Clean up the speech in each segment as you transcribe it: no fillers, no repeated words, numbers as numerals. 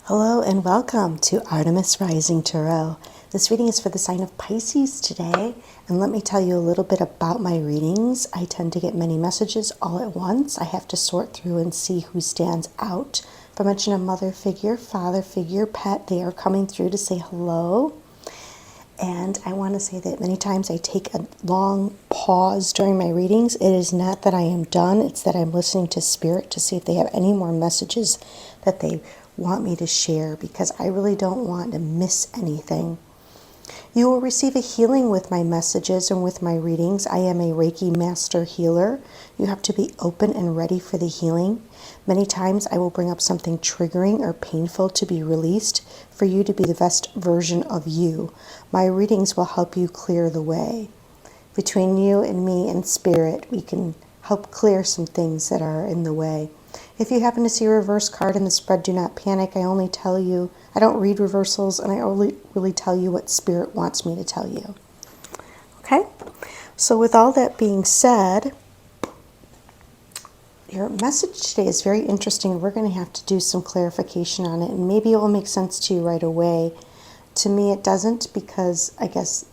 Hello and welcome to Artemis Rising Tarot. This reading is for the sign of Pisces today, and let me tell you a little bit about my readings. I tend to get many messages all at once. I have to sort through and see who stands out. If I mention a mother figure, father figure, pet, they are coming through to say hello. And I want to say that many times I take a long pause during my readings. It is not that I am done, it's that I'm listening to Spirit to see if they have any more messages that they want me to share, because I really don't want to miss anything. You will receive a healing with my messages and with my readings. I am a Reiki master healer. You have to be open and ready for the healing. Many times I will bring up something triggering or painful to be released for you to be the best version of you. My readings will help you clear the way. Between you and me and Spirit, we can help clear some things that are in the way. If you happen to see a reverse card in the spread, do not panic. I only tell you, I don't read reversals, and I only really tell you what Spirit wants me to tell you. Okay? So with all that being said, your message today is very interesting. We're going to have to do some clarification on it, and maybe it will make sense to you right away. To me, it doesn't, because I guess,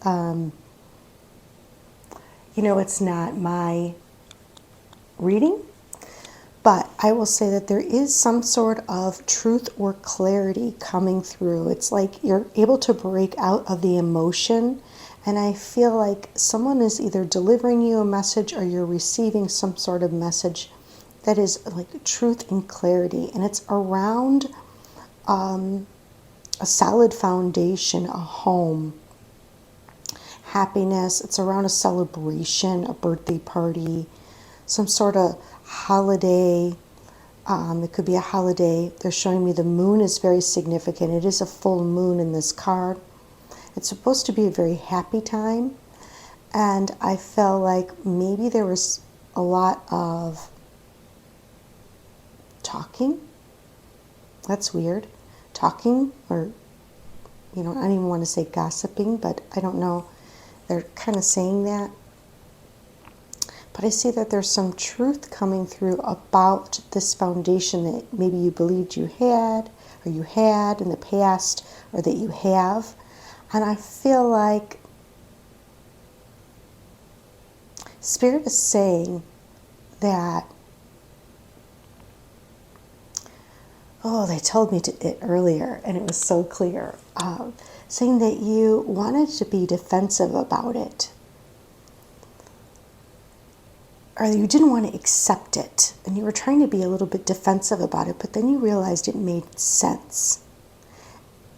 it's not my reading. But I will say that there is some sort of truth or clarity coming through. It's like you're able to break out of the emotion. And I feel like someone is either delivering you a message or you're receiving some sort of message that is like truth and clarity. And it's around a solid foundation, a home, happiness. It's around a celebration, a birthday party, some sort of holiday. It could be a holiday. They're showing me the moon is very significant. It is a full moon in this card. It's supposed to be a very happy time. And I felt like maybe there was a lot of talking. That's weird. Talking, or, I don't even want to say gossiping, but I don't know. They're kind of saying that. But I see that there's some truth coming through about this foundation that maybe you believed you had, or you had in the past, or that you have. And I feel like Spirit is saying that, they told me it earlier, and it was so clear, saying that you wanted to be defensive about it. Or you didn't want to accept it, and you were trying to be a little bit defensive about it, but then you realized it made sense.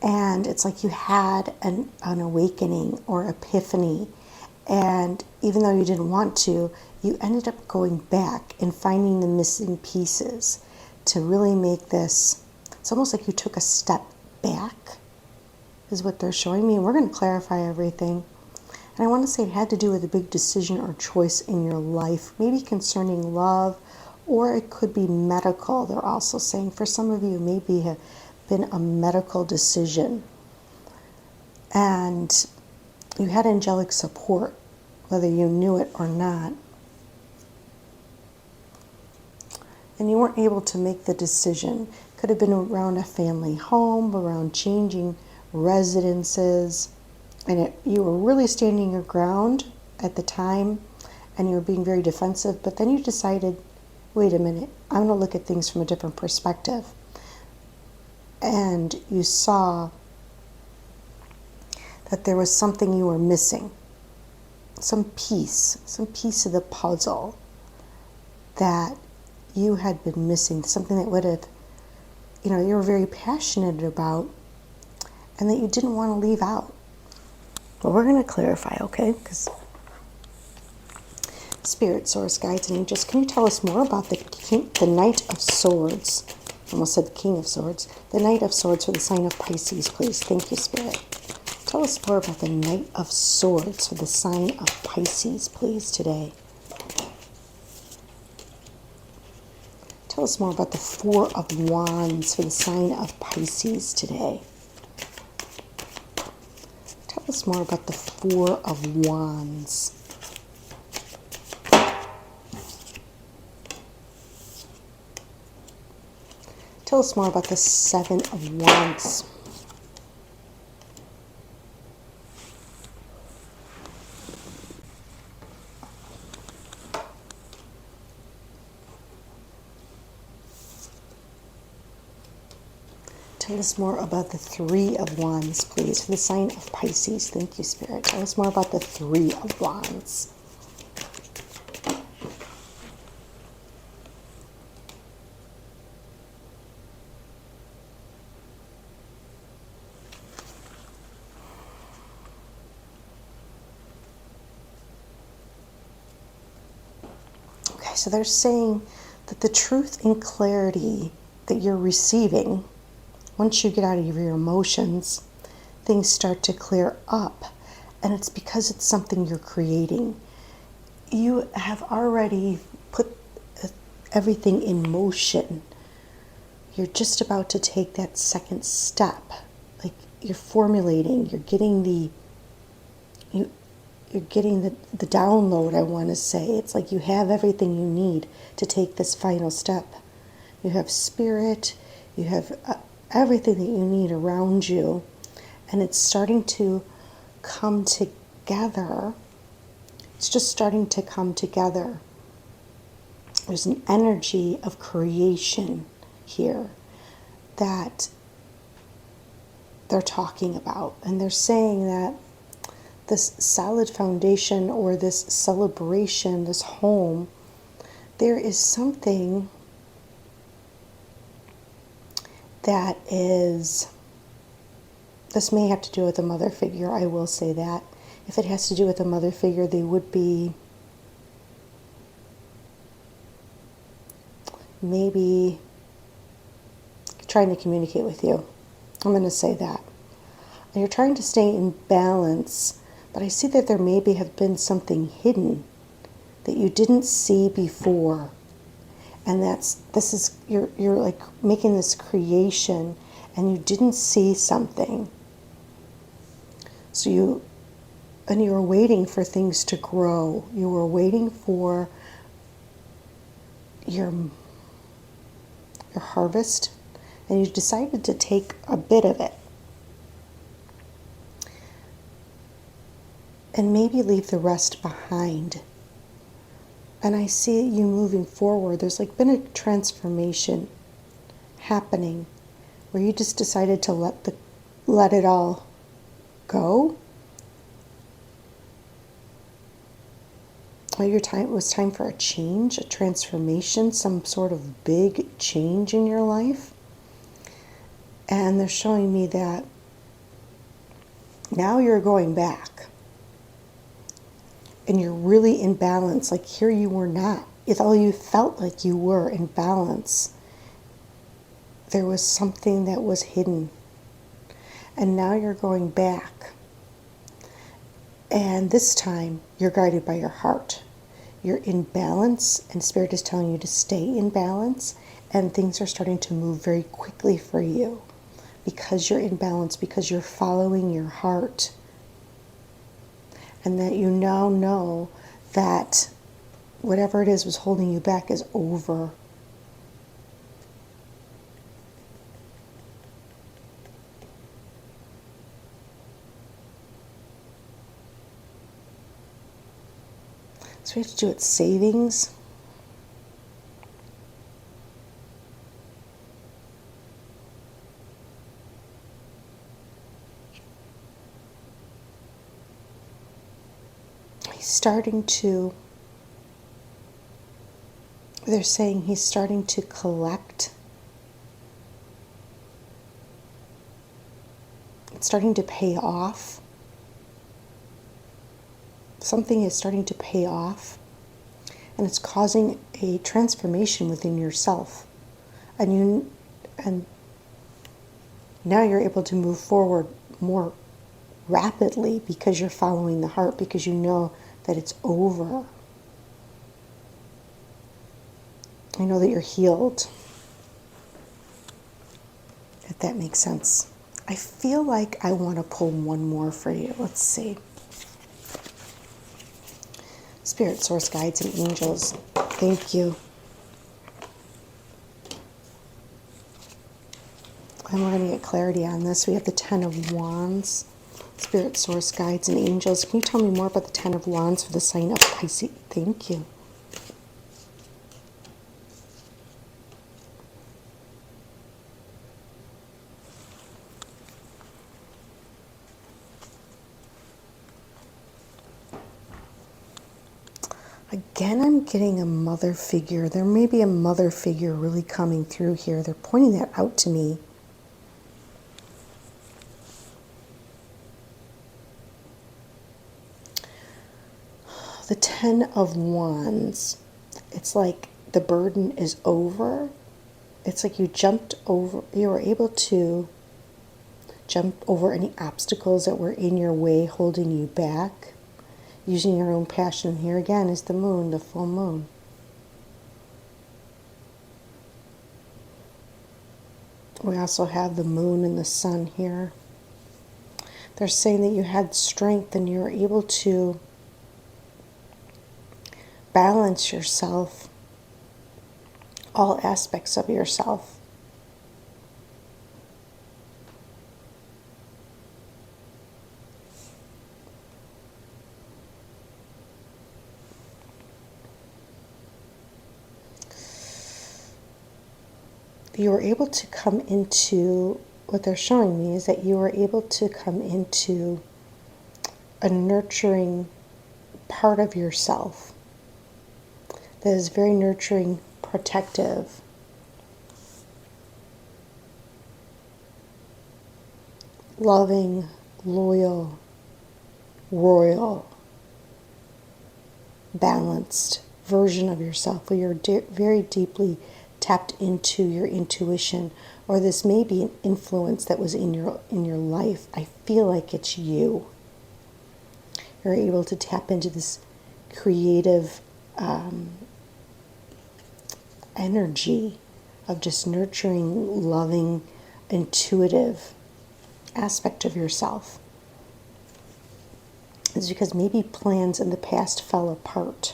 And it's like you had an awakening or epiphany, and even though you didn't want to, you ended up going back and finding the missing pieces to really make this. It's almost like you took a step back, is what they're showing me, and we're going to clarify everything. And I want to say it had to do with a big decision or choice in your life, maybe concerning love, or it could be medical. They're also saying for some of you, maybe have been a medical decision. And you had angelic support, whether you knew it or not. And you weren't able to make the decision. Could have been around a family home, around changing residences. And you were really standing your ground at the time, and you were being very defensive, but then you decided, wait a minute, I'm going to look at things from a different perspective. And you saw that there was something you were missing, some piece of the puzzle that you had been missing, something that would have, you were very passionate about, and that you didn't want to leave out. Well, we're going to clarify, okay? Because Spirit, Source, Guides, and Angels, can you tell us more about the Knight of Swords? I almost said the King of Swords. The Knight of Swords for the sign of Pisces, please. Thank you, Spirit. Tell us more about the Knight of Swords for the sign of Pisces, please, today. Tell us more about the Four of Wands for the sign of Pisces today. Tell us more about the Four of Wands. Tell us more about the Seven of Wands. Tell us more about the Three of Wands, please, for the sign of Pisces. Thank you, Spirit. Tell us more about the Three of Wands. Okay, so they're saying that the truth and clarity that you're receiving, once you get out of your emotions, things start to clear up. And it's because it's something you're creating. You have already put everything in motion. You're just about to take that second step. Like you're formulating, you're getting the download, I want to say. It's like you have everything you need to take this final step. You have spirit, you have everything that you need around you, and it's starting to come together. It's just starting to come together. There's an energy of creation here that they're talking about, and they're saying that this solid foundation or this celebration, this home, there is something that is, this may have to do with a mother figure, I will say that. If it has to do with a mother figure, they would be maybe trying to communicate with you. I'm going to say that. And you're trying to stay in balance, but I see that there maybe have been something hidden that you didn't see before. And you're like making this creation and you didn't see something. So you were waiting for things to grow. You were waiting for your harvest, and you decided to take a bit of it and maybe leave the rest behind. And I see you moving forward. There's like been a transformation happening where you just decided to let it all go. Or it was time for a change, a transformation, some sort of big change in your life. And they're showing me that now you're going back. And you're really in balance. Like here you were not. Although you felt like you were in balance, there was something that was hidden. And now you're going back. And this time you're guided by your heart. You're in balance, and Spirit is telling you to stay in balance, and things are starting to move very quickly for you because you're in balance, because you're following your heart. And that you now know that whatever it is was holding you back is over. So we have to do it savings. They're saying he's starting to collect. It's starting to pay off. Something is starting to pay off, and it's causing a transformation within yourself. And now you're able to move forward more rapidly because you're following the heart, because you know that it's over. I know that you're healed, if that makes sense. I feel like I want to pull one more for you. Let's see. Spirit, source, guides, and angels, thank you. clarity on this. We have the Ten of Wands, Spirit, Source, Guides, and Angels. Can you tell me more about the Ten of Wands for the sign of Pisces? Thank you. Again, I'm getting a mother figure. There may be a mother figure really coming through here. They're pointing that out to me. The Ten of Wands. It's like the burden is over. It's like you were able to jump over any obstacles that were in your way, holding you back. Using your own passion. Here again is the moon, the full moon. We also have the moon and the sun here. They're saying that you had strength and you were able to balance yourself, all aspects of yourself. You were able to come into, what they're showing me is that you were able to come into a nurturing part of yourself that is very nurturing, protective, loving, loyal, royal, balanced version of yourself where you're very deeply tapped into your intuition, or this may be an influence that was in your life. I feel like it's you. You're able to tap into this creative energy of just nurturing, loving, intuitive aspect of yourself. It's because maybe plans in the past fell apart.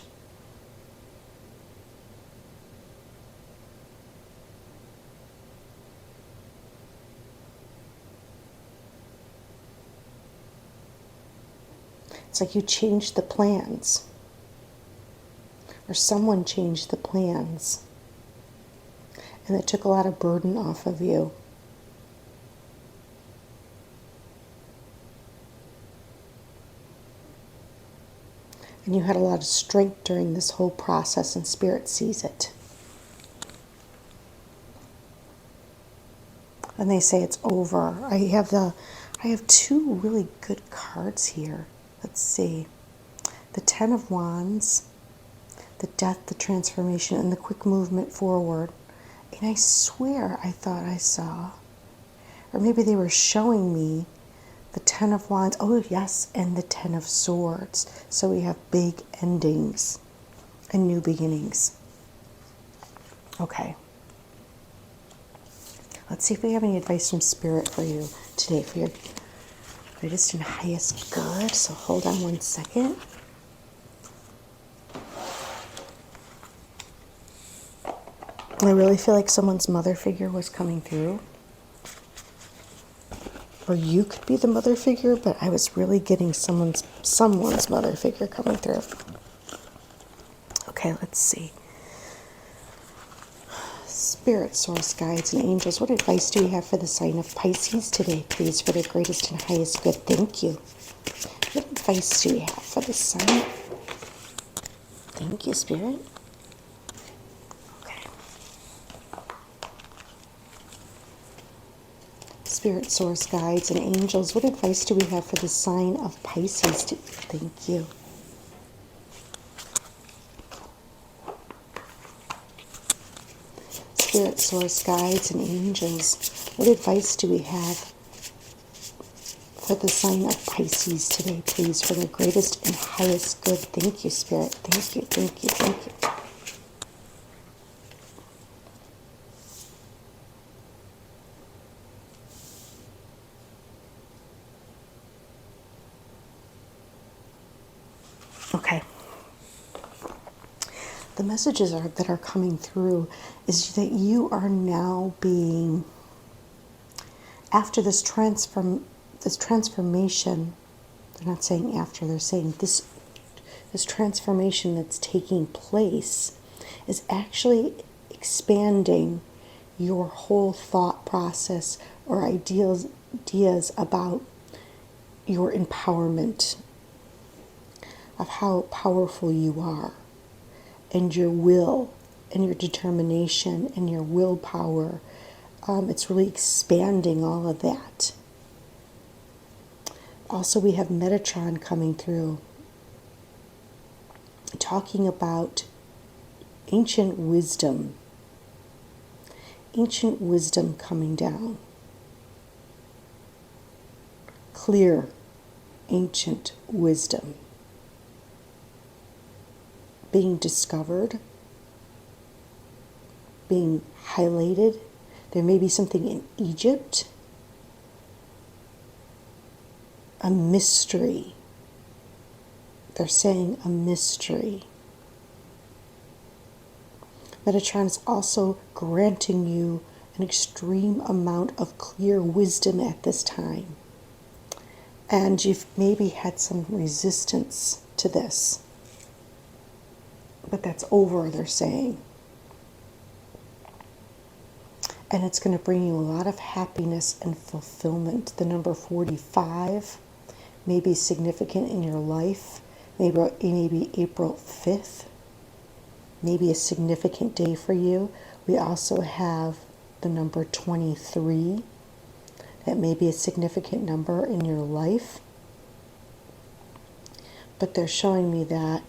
It's like you changed the plans, or someone changed the plans, and it took a lot of burden off of you. And you had a lot of strength during this whole process, and Spirit sees it. And they say it's over. I have two really good cards here. Let's see. The Ten of Wands, the Death, the Transformation, and the quick movement forward. And I swear I thought I saw, or maybe they were showing me the Ten of Wands. Oh, yes, and the Ten of Swords. So we have big endings and new beginnings. Okay. Let's see if we have any advice from Spirit for you today for your greatest and highest good. So hold on one second. I really feel like someone's mother figure was coming through. Or you could be the mother figure, but I was really getting someone's mother figure coming through. Okay, let's see. Spirit, Source, Guides, and Angels, what advice do we have for the sign of Pisces today, please, for their greatest and highest good? Thank you. What advice do we have for the sign? Thank you, Spirit. Okay. Spirit, Source, Guides, and Angels, what advice do we have for the sign of Pisces? Thank you. Spirit, Source, Guides, and Angels, what advice do we have for the sign of Pisces today, please, for their greatest and highest good? Thank you, Spirit. Thank you, thank you, thank you. Okay. The messages that are coming through is that you are now being after this transformation, they're not saying after, they're saying this transformation that's taking place is actually expanding your whole thought process or ideas about your empowerment, of how powerful you are, and your will and your determination and your willpower. It's really expanding all of that. Also, we have Metatron coming through, talking about ancient wisdom coming down. Clear, ancient wisdom being discovered, being highlighted. There may be something in Egypt, a mystery. They're saying a mystery. Metatron is also granting you an extreme amount of clear wisdom at this time. And you've maybe had some resistance to this. But that's over, they're saying. And it's going to bring you a lot of happiness and fulfillment. The number 45 may be significant in your life. Maybe April 5th. Maybe a significant day for you. We also have the number 23. That may be a significant number in your life. But they're showing me that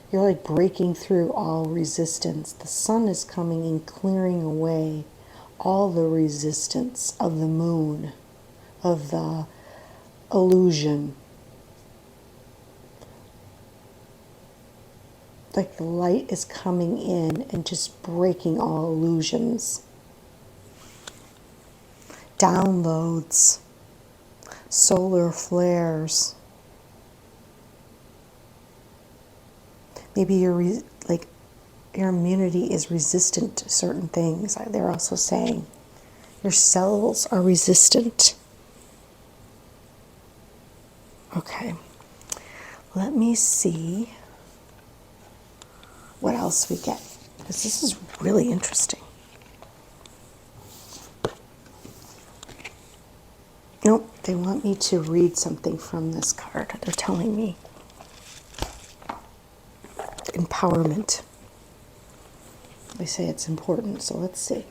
you're like breaking through all resistance. The sun is coming and clearing away all the resistance of the moon, of the illusion. Like the light is coming in and just breaking all illusions. Downloads, solar flares. Maybe your immunity is resistant to certain things. They're also saying your cells are resistant. Okay, let me see what else we get, because this is really interesting. Nope, they want me to read something from this card. They're telling me empowerment. They say it's important, so let's see.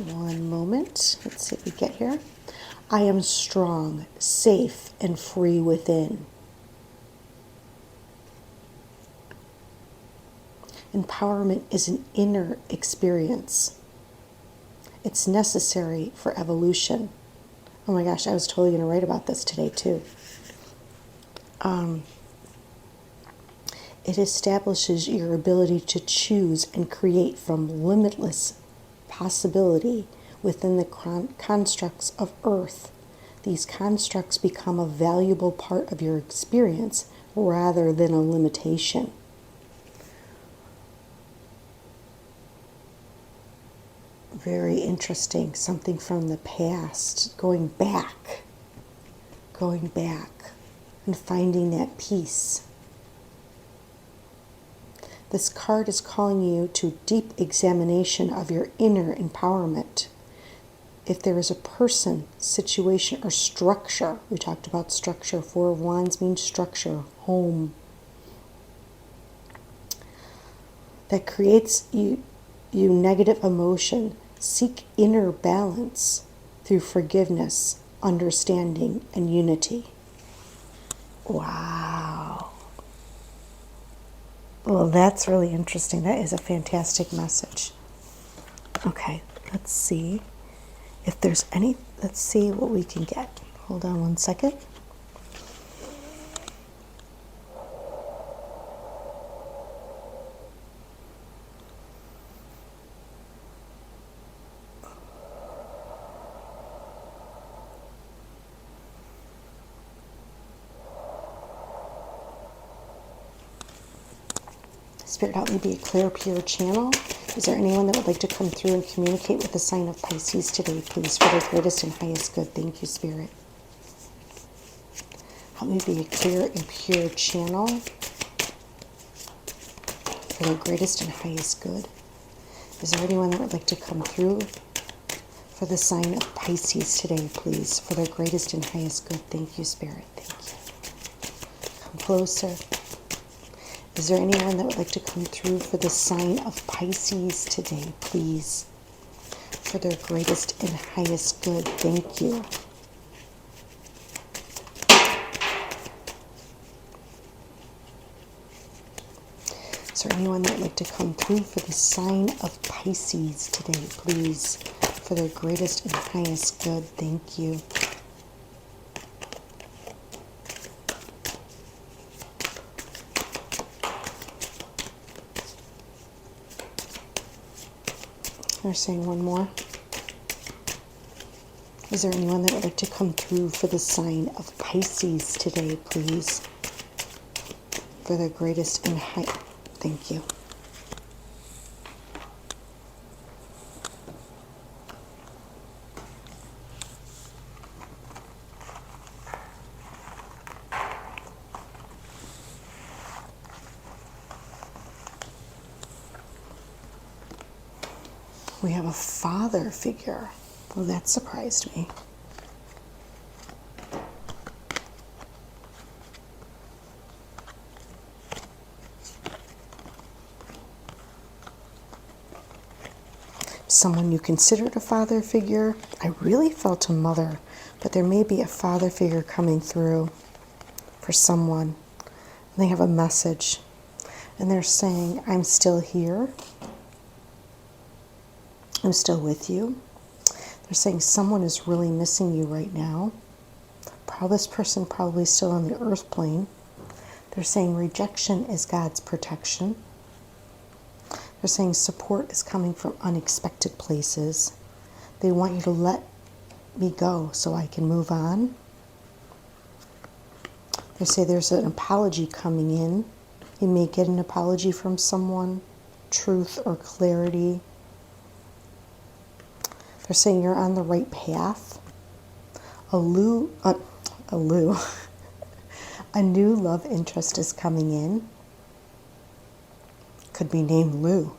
One moment. Let's see what we get here. I am strong, safe, and free within. Empowerment is an inner experience. It's necessary for evolution. Oh my gosh, I was totally going to write about this today too. It establishes your ability to choose and create from limitless possibility within the constructs of Earth. These constructs become a valuable part of your experience rather than a limitation. Very interesting. Something from the past, going back and finding that peace. This card is calling you to deep examination of your inner empowerment. If there is a person, situation, or structure, we talked about structure, Four of Wands means structure, home, that creates you negative emotion, seek inner balance through forgiveness, understanding, and unity. Wow. Well, that's really interesting. That is a fantastic message. Okay, let's see if there's any, let's see what we can get. Hold on one second. Spirit, help me be a clear, pure channel. Is there anyone that would like to come through and communicate with the sign of Pisces today, please, for their greatest and highest good? Thank you, Spirit. Help me be a clear and pure channel for their greatest and highest good. Is there anyone that would like to come through for the sign of Pisces today, please, for their greatest and highest good? Thank you, Spirit. Thank you. Come closer. Is there anyone that would like to come through for the sign of Pisces today, please, for their greatest and highest good? Thank you. Is there anyone that would like to come through for the sign of Pisces today, please, for their greatest and highest good? Thank you. They're saying one more. Is there anyone that would like to come through for the sign of Pisces today, please, for their greatest and high? Thank you. We have a father figure. Well, that surprised me. Someone you considered a father figure. I really felt a mother, but there may be a father figure coming through for someone. And they have a message, and they're saying, I'm still here. I'm still with you. They're saying someone is really missing you right now. This person probably still on the earth plane. They're saying rejection is God's protection. They're saying support is coming from unexpected places. They want you to let me go so I can move on. They say there's an apology coming in. You may get an apology from someone, truth or clarity. They're saying you're on the right path. A new love interest is coming in. Could be named Lou.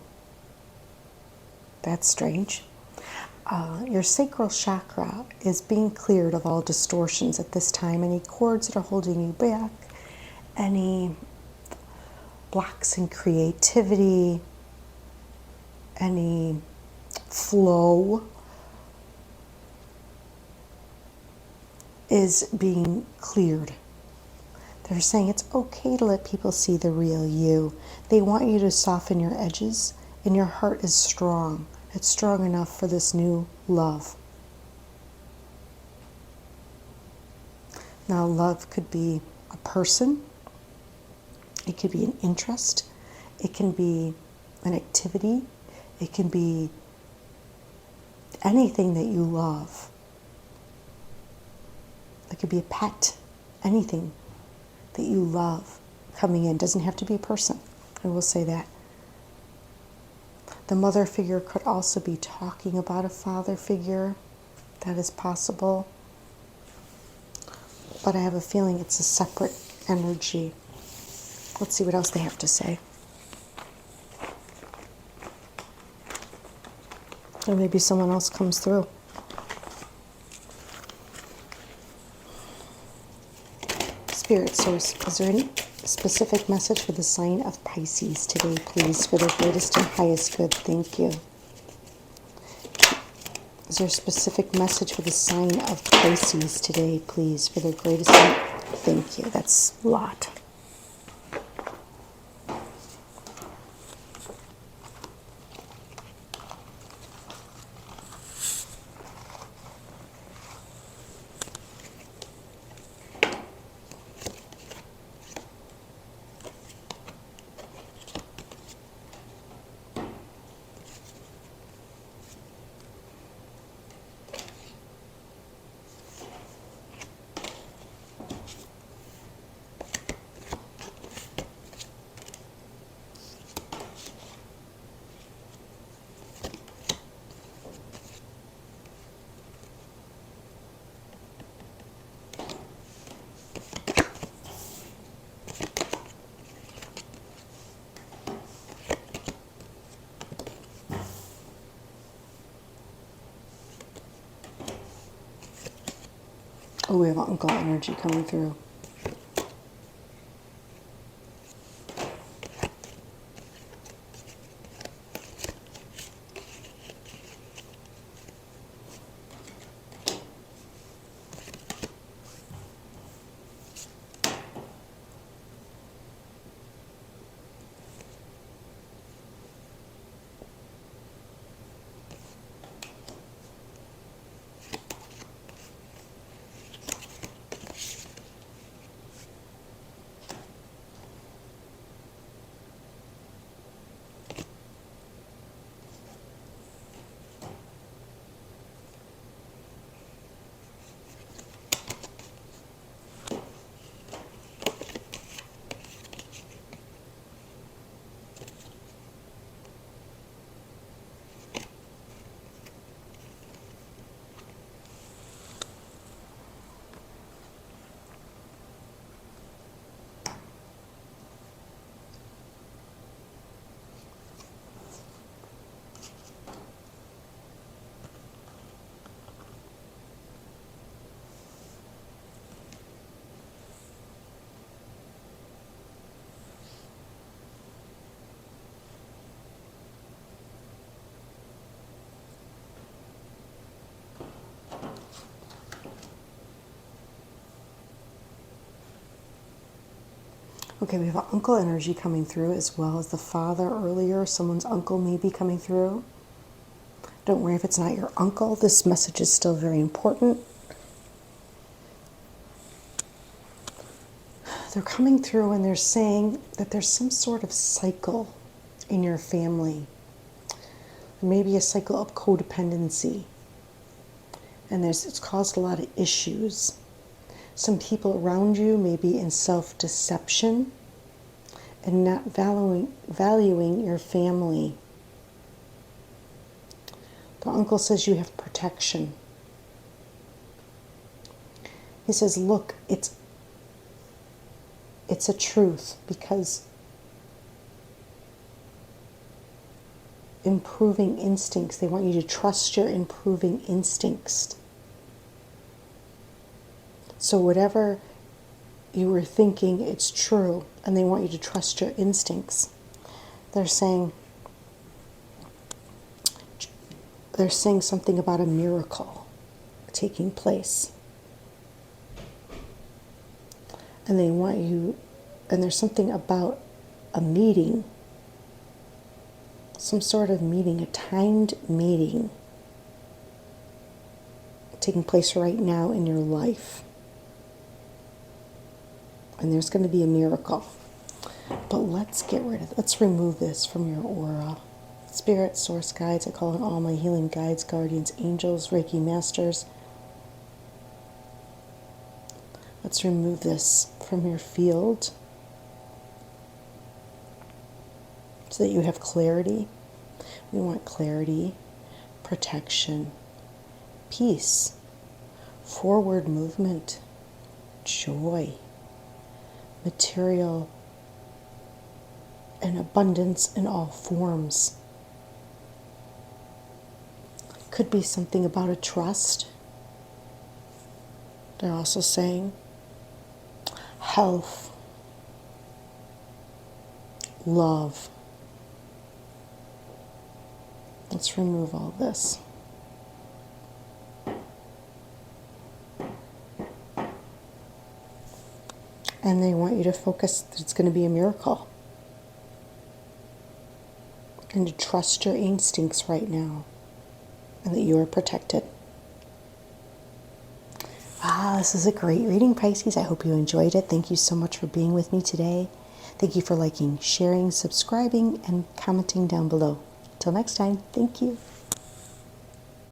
That's strange. Your sacral chakra is being cleared of all distortions at this time. Any cords that are holding you back, any blocks in creativity, any flow is being cleared. They're saying it's okay to let people see the real you. They want you to soften your edges, and your heart is strong. It's strong enough for this new love. Now, love could be a person. It could be an interest. It can be an activity. It can be anything that you love. It could be a pet, anything that you love coming in. Doesn't have to be a person, I will say that. The mother figure could also be talking about a father figure. That is possible. But I have a feeling it's a separate energy. Let's see what else they have to say. Or maybe someone else comes through. Spirit source, is there any specific message for the sign of Pisces today, please, for their greatest and highest good? Thank you. Is there a specific message for the sign of Pisces today, please, for their greatest and... Thank you. That's a lot. Oh, we have uncle energy coming through. Okay, we have uncle energy coming through as well as the father earlier. Someone's uncle may be coming through. Don't worry if it's not your uncle. This message is still very important. They're coming through and they're saying that there's some sort of cycle in your family. Maybe a cycle of codependency. And it's caused a lot of issues. Some people around you may be in self-deception and not valuing your family. The uncle says you have protection. He says, look, it's a truth, because improving instincts, they want you to trust your improving instincts. So whatever you were thinking, it's true, and they want you to trust your instincts. They're saying something about a miracle taking place. And they want you, and there's something about a meeting, some sort of meeting, a timed meeting taking place right now in your life. And there's going to be a miracle. But let's remove this from your aura. Spirit, source guides, I call in all my healing guides, guardians, angels, Reiki masters. Let's remove this from your field so that you have clarity. We want clarity, protection, peace, forward movement, joy, material, and abundance in all forms. Could be something about a trust. They're also saying health, love. Let's remove all this. And they want you to focus that it's going to be a miracle. And to trust your instincts right now. And that you are protected. Wow, this is a great reading, Pisces. I hope you enjoyed it. Thank you so much for being with me today. Thank you for liking, sharing, subscribing, and commenting down below. Till next time, thank you.